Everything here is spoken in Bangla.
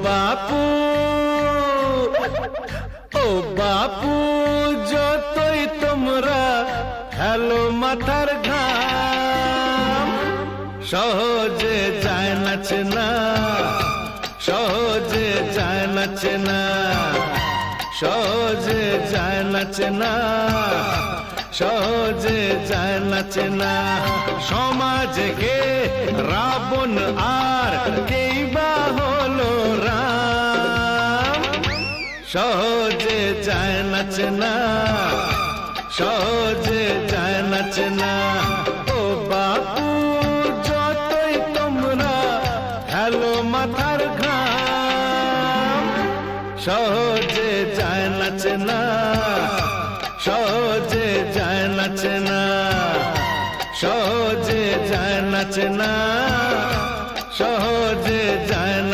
বাপু, ও বাপু, যতই তোমরা হেলো মাথার ঘাম, সহজে যায় না চেনা, সহজে যায় না চেনা, সহজে যায় না চেনা, সহজে যায় না চেনা। সমাজে কে রাবণ আর কেই বা হলো রাম, সহজে যায় না চেনা, সহজে যায় না চেনা। ও বাপু, যতই তোমরা হেলো মাথার ঘাম, সহজে যায় না চেনা, সহজে যায় না চেনা, সহজে যায় না চেনা, সহজে যায় না।